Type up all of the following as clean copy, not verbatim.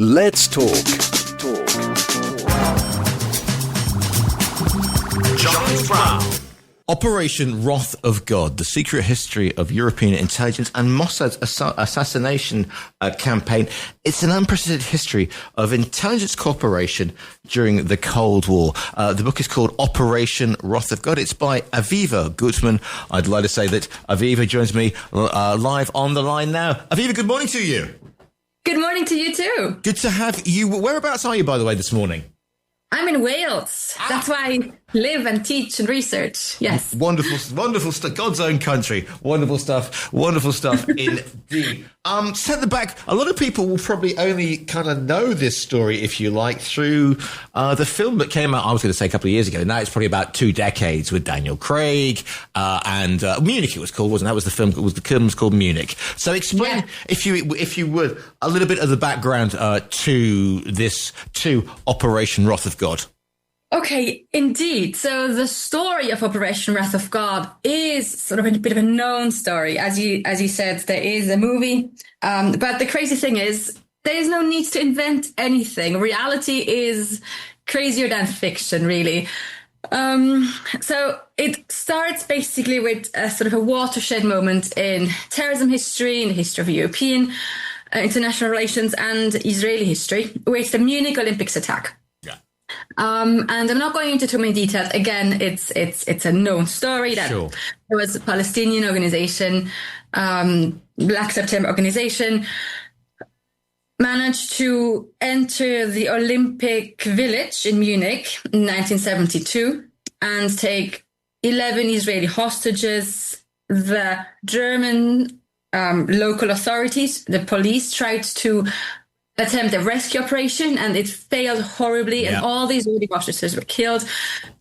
Let's talk. John Brown. Operation Wrath of God, the secret history of European intelligence and Mossad's assassination campaign. It's an unprecedented history of intelligence cooperation during the Cold War. The book is called Operation Wrath of God. It's by Aviva Guttman. I'd like to say that Aviva joins me live on the line now. Aviva, good morning to you. Good morning to you too. Good to have you. Whereabouts are you, by the way, this morning? I'm in Wales. That's why I live and teach and research. Yes. Wonderful stuff. God's own country. Wonderful stuff indeed. Set the back. A lot of people will probably only kind of know this story, if you like, through the film that came out, I was going to say a couple of years ago. Now it's probably about 2 decades with Daniel Craig and Munich it was called, wasn't it? That was the film. The film was called Munich. So explain, if you would, a little bit of the background to Operation Wrath of God. Okay, indeed. So the story of Operation Wrath of God is sort of a bit of a known story. As you said, there is a movie. But the crazy thing is, there is no need to invent anything. Reality is crazier than fiction, really. So it starts basically with a sort of a watershed moment in terrorism history, in the history of European international relations and Israeli history, with the Munich Olympics attack. And I'm not going into too many details. Again, it's a known story that there was a Palestinian organization, Black September organization, managed to enter the Olympic Village in Munich in 1972 and take 11 Israeli hostages. The German local authorities, the police, tried to attempt a rescue operation and it failed horribly and all these Israeli hostages were killed.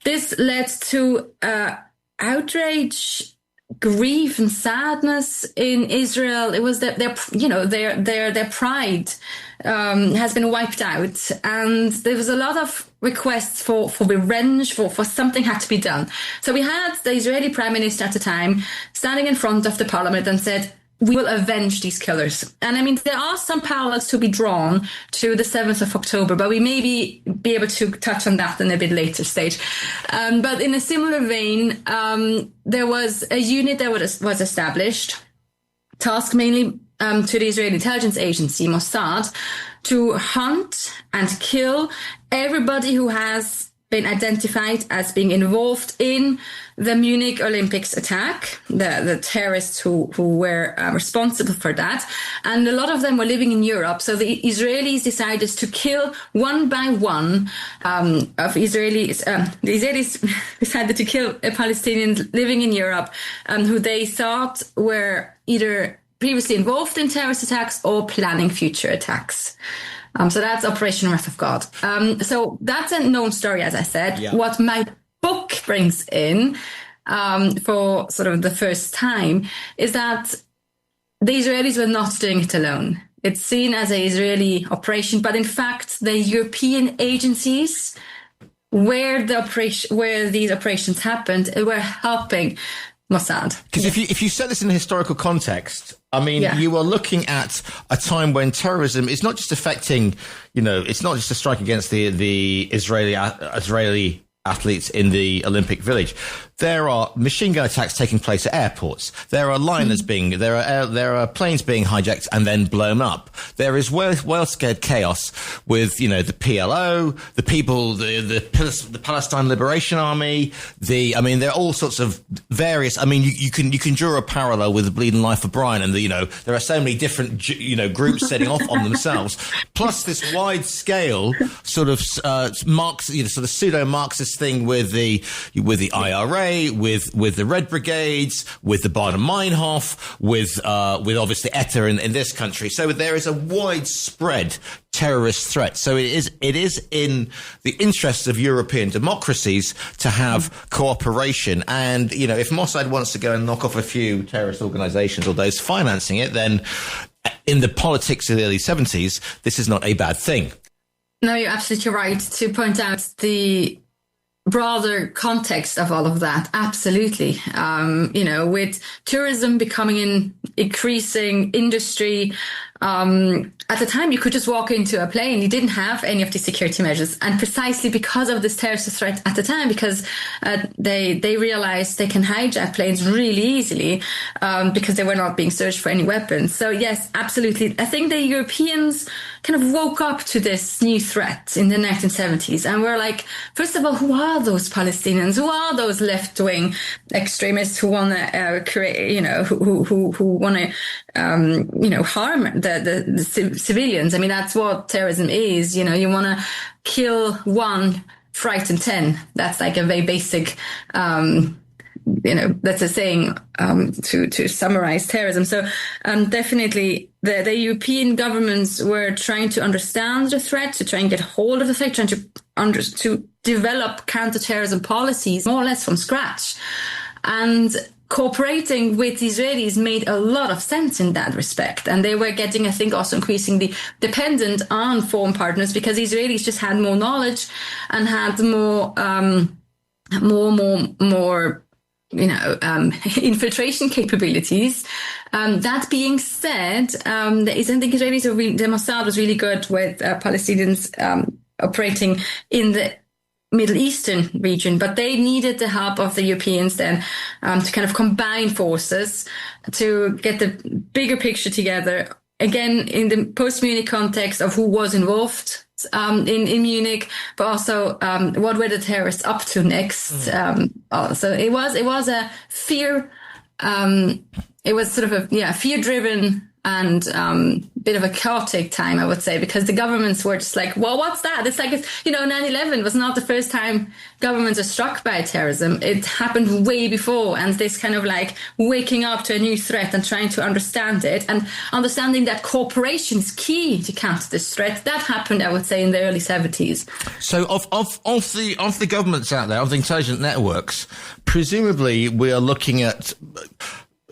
This led to outrage, grief and sadness in Israel. It was that their pride has been wiped out, and there was a lot of requests for revenge, for something had to be done. So we had the Israeli prime minister at the time standing in front of the parliament and said, we will avenge these killers. And I mean, there are some parallels to be drawn to the 7th of October, but we may be able to touch on that in a bit later stage. But in a similar vein, there was a unit that was established, tasked mainly to the Israeli intelligence agency, Mossad, to hunt and kill everybody who has been identified as being involved in the Munich Olympics attack, the terrorists who were responsible for that. And a lot of them were living in Europe. So the Israelis decided to kill one by one of Israelis. The Israelis decided to kill Palestinians living in Europe who they thought were either previously involved in terrorist attacks or planning future attacks. So that's Operation Wrath of God. So that's a known story, as I said. Yeah. What my book brings in for sort of the first time is that the Israelis were not doing it alone. It's seen as an Israeli operation, but in fact, the European agencies where these operations happened were helping Mossad. Because if you set this in a historical context, I mean, you are looking at a time when terrorism is not just affecting, it's not just a strike against the Israeli athletes in the Olympic Village. There are machine gun attacks taking place at airports. There are liners there are planes being hijacked and then blown up. There is well scared chaos with, the PLO, the people, the Palestine Liberation Army, there are all sorts of various, you can draw a parallel with the Bleeding Life of Brian and there are so many different, groups setting off on themselves. Plus this wide scale sort of, pseudo-Marxist thing with the IRA, with the Red Brigades, with the Baader-Meinhof, with obviously ETA in this country. So there is a widespread terrorist threat. So it is in the interests of European democracies to have cooperation. And, if Mossad wants to go and knock off a few terrorist organizations or those financing it, then in the politics of the early 70s, this is not a bad thing. No, you're absolutely right to point out the broader context of all of that, absolutely. With tourism becoming an increasing industry, at the time you could just walk into a plane. You didn't have any of the security measures. And precisely because of this terrorist threat at the time, because they realized they can hijack planes really easily, because they were not being searched for any weapons. So yes, absolutely. I think the Europeans kind of woke up to this new threat in the 1970s and were like, first of all, who are those Palestinians? Who are those left-wing extremists who want to create, who want to, harm the civilians? I mean, that's what terrorism is. You want to kill one, frighten 10. That's like a very basic, that's a saying, to summarize terrorism. So, definitely the European governments were trying to understand the threat, to try and get hold of the threat, trying to develop counterterrorism policies more or less from scratch. And cooperating with the Israelis made a lot of sense in that respect. And they were getting, I think, also increasingly dependent on foreign partners because the Israelis just had more knowledge and had more infiltration capabilities. That being said, the Mossad was really good with Palestinians operating in the Middle Eastern region, but they needed the help of the Europeans then to kind of combine forces to get the bigger picture together. Again, in the post-Munich context of who was involved in Munich, but also what were the terrorists up to next. So it was a fear. It was sort of a fear-driven and bit of a chaotic time, I would say, because the governments were just like, well, what's that? It's like, 9/11 was not the first time governments are struck by terrorism. It happened way before. And this kind of like waking up to a new threat and trying to understand it and understanding that cooperation is key to counter this threat. That happened, I would say, in the early 70s. So of the governments out there, of the intelligence networks, presumably we are looking at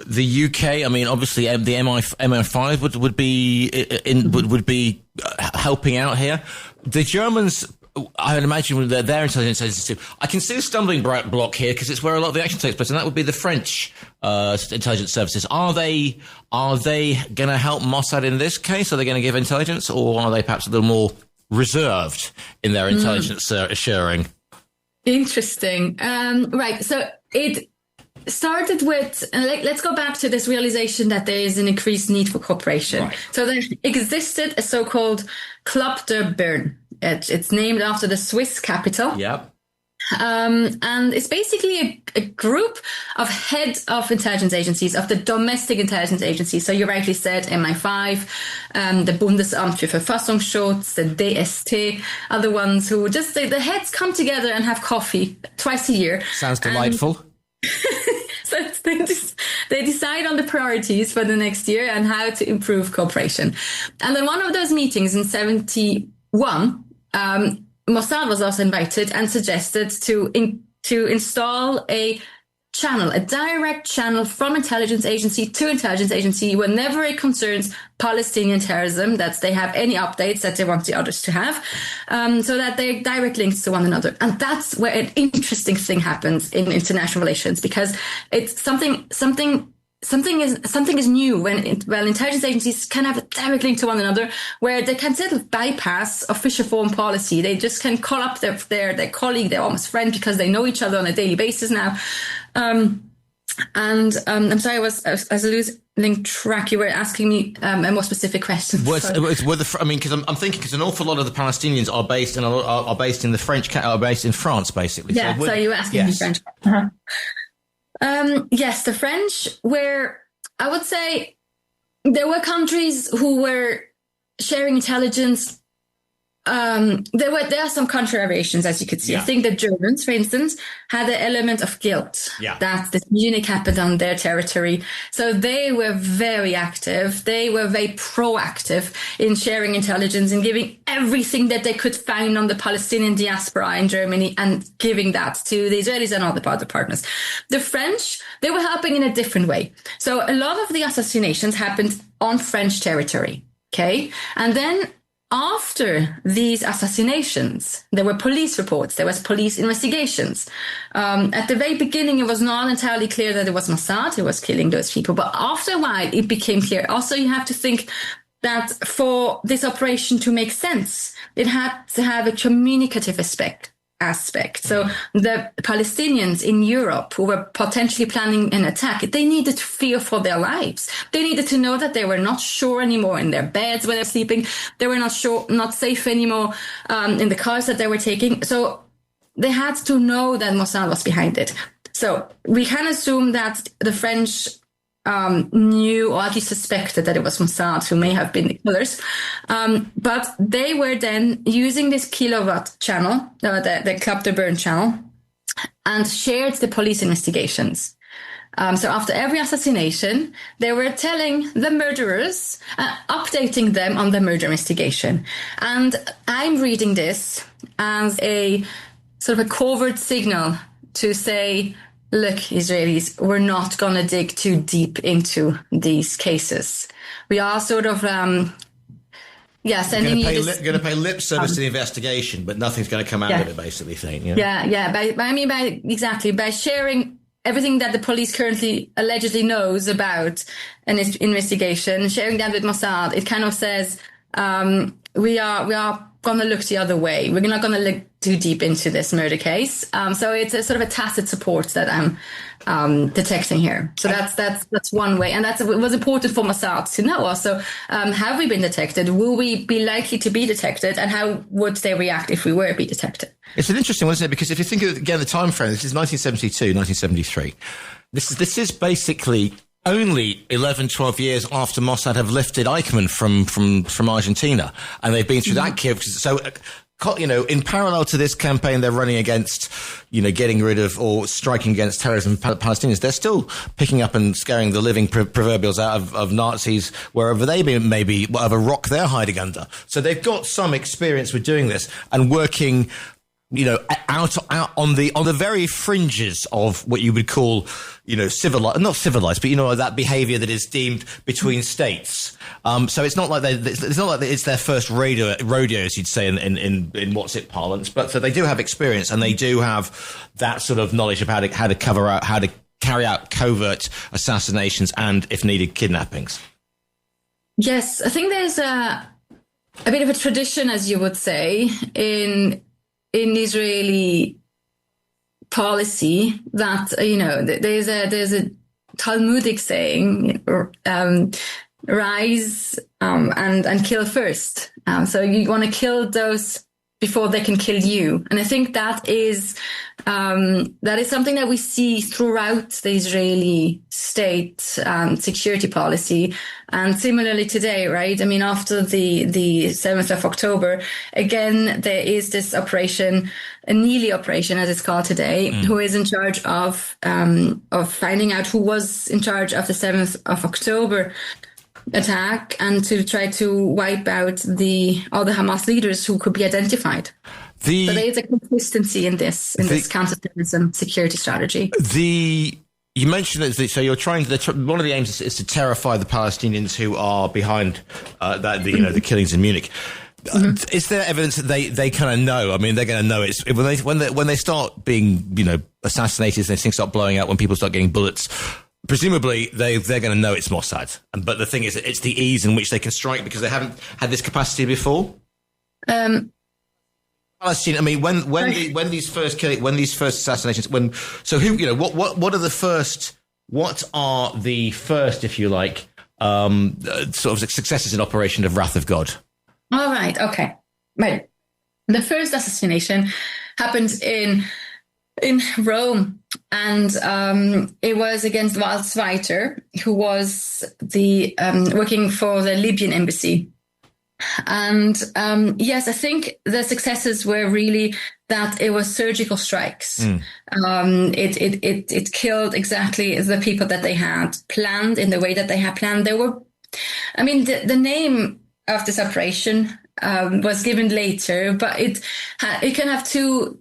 the UK. I mean, obviously, the MI5 would be helping out here. The Germans, I would imagine, with their intelligence agencies too. I can see a stumbling block here because it's where a lot of the action takes place, and that would be the French intelligence services. Are they going to help Mossad in this case? Are they going to give intelligence, or are they perhaps a little more reserved in their intelligence sharing? Interesting. Right. So it started with, let's go back to this realization that there is an increased need for cooperation. Right. So there existed a so-called Club de Bern. It's named after the Swiss capital. Yep. And it's basically a group of heads of intelligence agencies, of the domestic intelligence agencies. So you rightly said MI5, the Bundesamt für Verfassungsschutz, the DST, are the ones who just, the heads come together and have coffee twice a year. Sounds delightful. So they decide on the priorities for the next year and how to improve cooperation. And then one of those meetings in 1971, Mossad was also invited and suggested to install a direct channel from intelligence agency to intelligence agency whenever it concerns Palestinian terrorism, that they have any updates that they want the others to have, so that they're direct links to one another. And that's where an interesting thing happens in international relations, because it's something is new when intelligence agencies can have a direct link to one another, where they can sort of bypass official foreign policy. They just can call up their colleague, their almost friend, because they know each other on a daily basis now. I'm sorry, I was losing track. You were asking me a more specific question. Because I'm thinking, because an awful lot of the Palestinians are based in the French, are based in France, basically. Yeah. So you were asking me French. Uh-huh. Yes, the French were, I would say, there were countries who were sharing intelligence. There are some country variations, as you could see. Yeah. I think the Germans, for instance, had an element of guilt. Yeah. That this Munich happened on their territory. So they were very active. They were very proactive in sharing intelligence and giving everything that they could find on the Palestinian diaspora in Germany and giving that to the Israelis and all the other partners. The French, they were helping in a different way. So a lot of the assassinations happened on French territory. Okay. And then after these assassinations, there were police reports, there was police investigations. At the very beginning, it was not entirely clear that it was Mossad who was killing those people. But after a while, it became clear. Also, you have to think that for this operation to make sense, it had to have a communicative aspect. So the Palestinians in Europe who were potentially planning an attack, they needed to fear for their lives. They needed to know that they were not sure anymore in their beds where they're sleeping. They were not safe anymore in the cars that they were taking. So they had to know that Mossad was behind it. So we can assume that the French knew or at least suspected that it was Mossad who may have been the killers. But they were then using this kilowatt channel, the Club de Burn channel, and shared the police investigations. So after every assassination, they were telling the murderers, updating them on the murder investigation. And I'm reading this as a sort of a covert signal to say, look, Israelis, we're not going to dig too deep into these cases. We are sort of, sending you going to pay lip service to the investigation, but nothing's going to come out of it, basically, saying. By sharing everything that the police currently allegedly knows about an investigation, sharing that with Mossad, it kind of says, we are going to look the other way. We're not going to look too deep into this murder case. So it's a sort of a tacit support that I'm detecting here. So that's one way. And it was important for Mossad to know also, have we been detected? Will we be likely to be detected? And how would they react if we were to be detected? It's an interesting one, isn't it? Because if you think of, again, the time frame, this is 1972, 1973. This is basically only 11, 12 years after Mossad have lifted Eichmann from Argentina. And they've been through that curve. So, in parallel to this campaign, they're running against, getting rid of or striking against terrorism Palestinians. They're still picking up and scaring the living proverbials out of Nazis wherever they may be, whatever rock they're hiding under. So they've got some experience with doing this and working, out on the very fringes of what you would call, civilized, not civilized, but that behavior that is deemed between states. So it's not like it's their first rodeo, as you'd say in what's it parlance. But so they do have experience and they do have that sort of knowledge of how to cover out, how to carry out covert assassinations and, if needed, kidnappings. Yes, I think there's a bit of a tradition, as you would say, in Israeli policy that, there's a Talmudic saying, rise and kill first. So you want to kill those before they can kill you. And I think that is something that we see throughout the Israeli state security policy. And similarly today, right? I mean, after the 7th of October, again, there is this operation, a Neely operation, as it's called today, who is in charge of finding out who was in charge of the 7th of October attack and to try to wipe out all the Hamas leaders who could be identified. So there is a consistency in this counterterrorism security strategy. You mentioned that, so you're trying to. One of the aims is to terrify the Palestinians who are behind the killings in Munich. Is there evidence that they kind of know? I mean, they're going to know it's when they start being assassinated, and things start blowing up, when people start getting bullets. Presumably, they're going to know it's Mossad. But the thing is, it's the ease in which they can strike because they haven't had this capacity before. Palestine. I mean, when these first assassinations, what are the first? What are the first, if you like, sort of successes in Operation of Wrath of God? All right. Okay. Right. The first assassination happened in Rome, and it was against Waltzweiter, who was working for the Libyan embassy. And yes, I think the successes were really that it was surgical strikes. It killed exactly the people that they had planned in the way that they had planned. The name of this operation was given later, but it can have two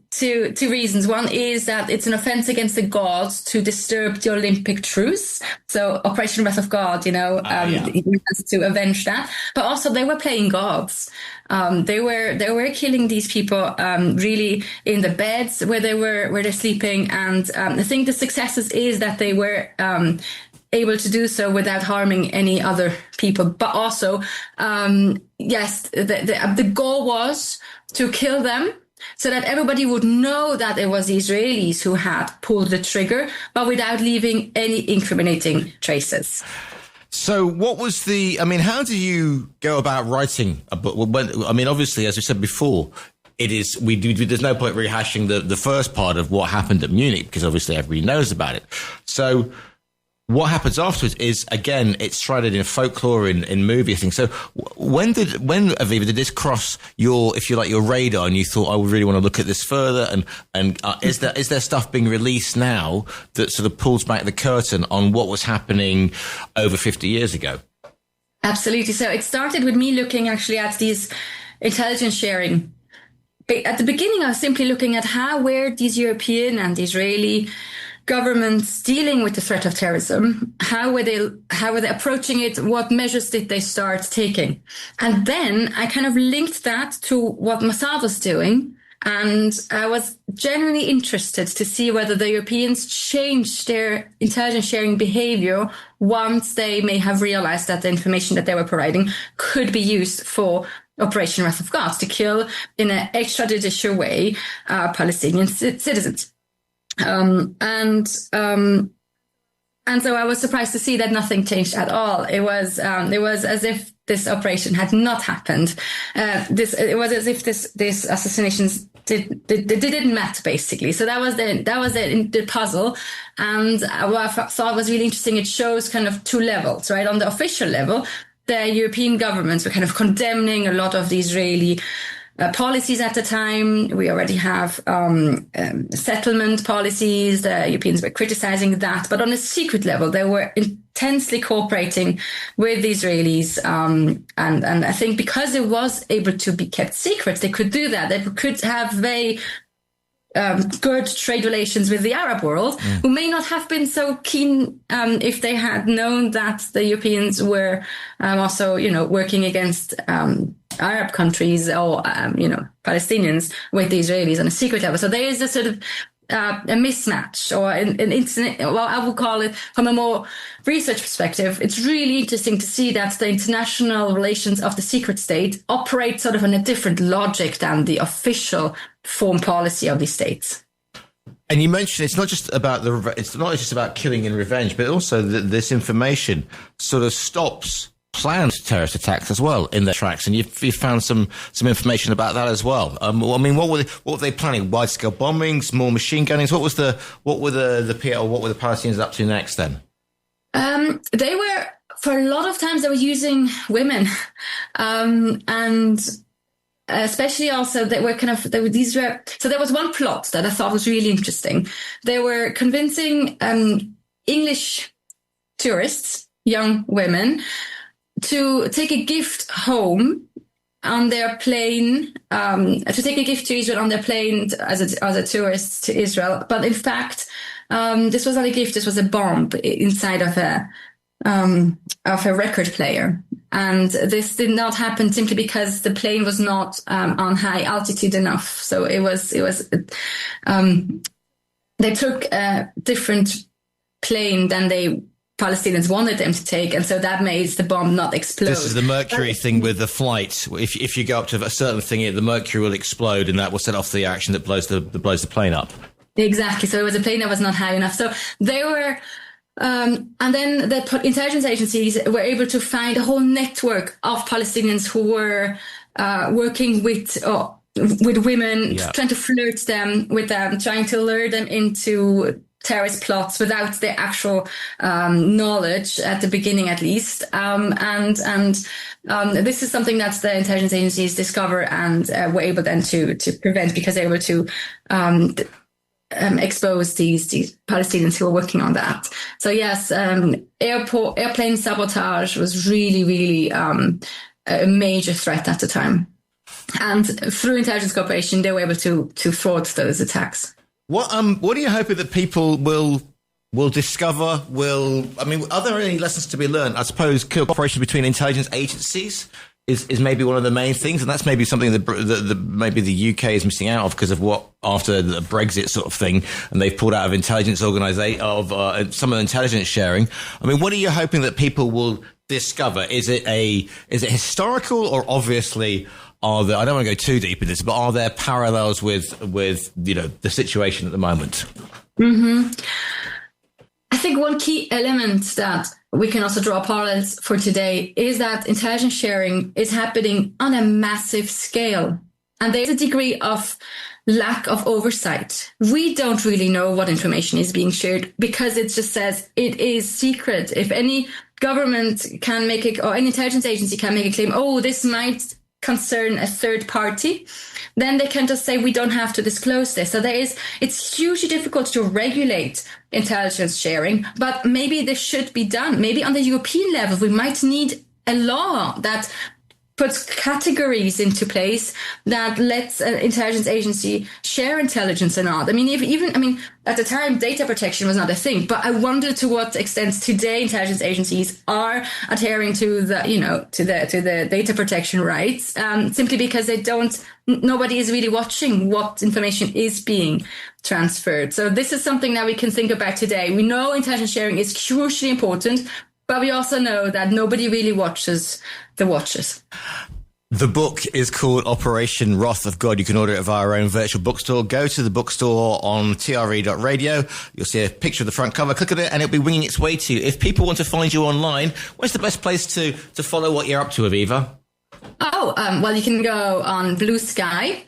reasons. One is that it's an offense against the gods to disturb the Olympic truce. So Operation Wrath of God, he has to avenge that. But also they were playing gods. They were killing these people really in the beds where they're sleeping. And I think the successes is that they were able to do so without harming any other people. But also, yes, the goal was to kill them so that everybody would know that it was the Israelis who had pulled the trigger, but without leaving any incriminating traces. So what was how do you go about writing a book? Obviously, as we said before, there's no point rehashing the first part of what happened at Munich, because obviously everybody knows about it. So what happens afterwards is, again, it's tried in folklore, in movie things. So when Aviva, did this cross your radar, and you thought, I really want to look at this further? And is there stuff being released now that sort of pulls back the curtain on what was happening over 50 years ago? Absolutely. So it started with me looking actually at these intelligence sharing. At the beginning, I was simply looking at how were these European and Israeli governments dealing with the threat of terrorism? How were they approaching it? What measures did they start taking? And then I kind of linked that to what Mossad was doing. And I was genuinely interested to see whether the Europeans changed their intelligence sharing behavior once they may have realized that the information that they were providing could be used for Operation Wrath of God, to kill in an extrajudicial way Palestinian citizens. And so I was surprised to see that nothing changed at all. It was as if this operation had not happened. It was as if these assassinations didn't matter, basically. So that was the puzzle. And what I thought was really interesting, it shows kind of two levels, right? On the official level, the European governments were kind of condemning a lot of the Israeli policies at the time. We already have settlement policies. The Europeans were criticizing that. But on a secret level, they were intensely cooperating with the Israelis. And I think because it was able to be kept secret, they could do that. They could have very good trade relations with the Arab world, who may not have been so keen if they had known that the Europeans were also, working against Arab countries or, Palestinians with the Israelis on a secret level. So there is a sort of a mismatch, or an incident, well, I would call it from a more research perspective. It's really interesting to see that the international relations of the secret state operate sort of on a different logic than the official foreign policy of these states. And you mentioned it's not just about killing and revenge, but also that this information sort of stops planned terrorist attacks as well in their tracks, and you found some information about that as well. What were they planning? Wide scale bombings, more machine gunnings? What were the Palestinians up to next then? They were, for a lot of times, they were using women, and especially also so there was one plot that I thought was really interesting. They were convincing English tourists, young women, to take a gift home on their plane, to take a gift to Israel on their plane as a tourist to Israel. But in fact, this was not a gift. This was a bomb inside of a record player. And this did not happen simply because the plane was not on high altitude enough. So they took a different plane than they Palestinians wanted them to take, and so that made the bomb not explode. This is the mercury thing with the flight. If you go up to a certain thing, the mercury will explode, and that will set off the action that blows the plane up. Exactly. So it was a plane that was not high enough. So they were, and then the intelligence agencies were able to find a whole network of Palestinians who were working with women, trying to flirt them with them, trying to lure them into terrorist plots without the actual knowledge at the beginning, at least. And this is something that the intelligence agencies discover and were able then to prevent, because they were able to expose these Palestinians who were working on that. So yes, airplane sabotage was really, really a major threat at the time. And through intelligence cooperation, they were able to thwart those attacks. What are you hoping that people will discover? Are there any lessons to be learned? I suppose cooperation between intelligence agencies is maybe one of the main things, and that's maybe something that maybe the UK is missing out of because of what after the Brexit sort of thing, and they've pulled out of intelligence organisation some of the intelligence sharing. I mean, what are you hoping that people will discover? Is it historical, or obviously I don't want to go too deep in this, but are there parallels with the situation at the moment? Mm-hmm. I think one key element that we can also draw parallels for today is that intelligence sharing is happening on a massive scale. And there's a degree of lack of oversight. We don't really know what information is being shared because it just says it is secret. If any government can make it, or any intelligence agency can make a claim, oh, this might concern a third party, then they can just say we don't have to disclose this. So it's hugely difficult to regulate intelligence sharing, but maybe this should be done. Maybe on the European level, we might need a law that puts categories into place that lets an intelligence agency share intelligence or not. I mean, at the time, data protection was not a thing, but I wonder to what extent today intelligence agencies are adhering to the data protection rights, simply because nobody is really watching what information is being transferred. So this is something that we can think about today. We know intelligence sharing is crucially important, but we also know that nobody really watches the watchers. The book is called Operation Wrath of God. You can order it via our own virtual bookstore. Go to the bookstore on tre.radio. You'll see a picture of the front cover. Click on it and it'll be winging its way to you. If people want to find you online, where's the best place to follow what you're up to, Aviva? Well, you can go on Blue Sky.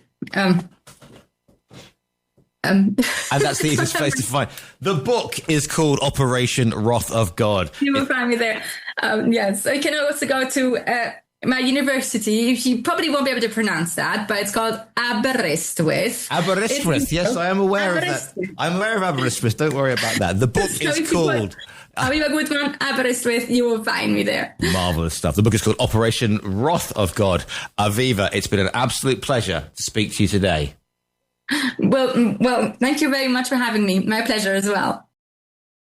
And that's the easiest place to find. The book is called Operation Wrath of God. You will find me there. Yes. You can also go to my university. You probably won't be able to pronounce that, but it's called Aberystwyth. Aberystwyth. Yes, I am aware of that. I'm aware of Aberystwyth. Don't worry about that. The book is called Aviva Guttman, Aberystwyth. You will find me there. Marvellous stuff. The book is called Operation Wrath of God. Aviva, it's been an absolute pleasure to speak to you today. Well, thank you very much for having me. My pleasure as well.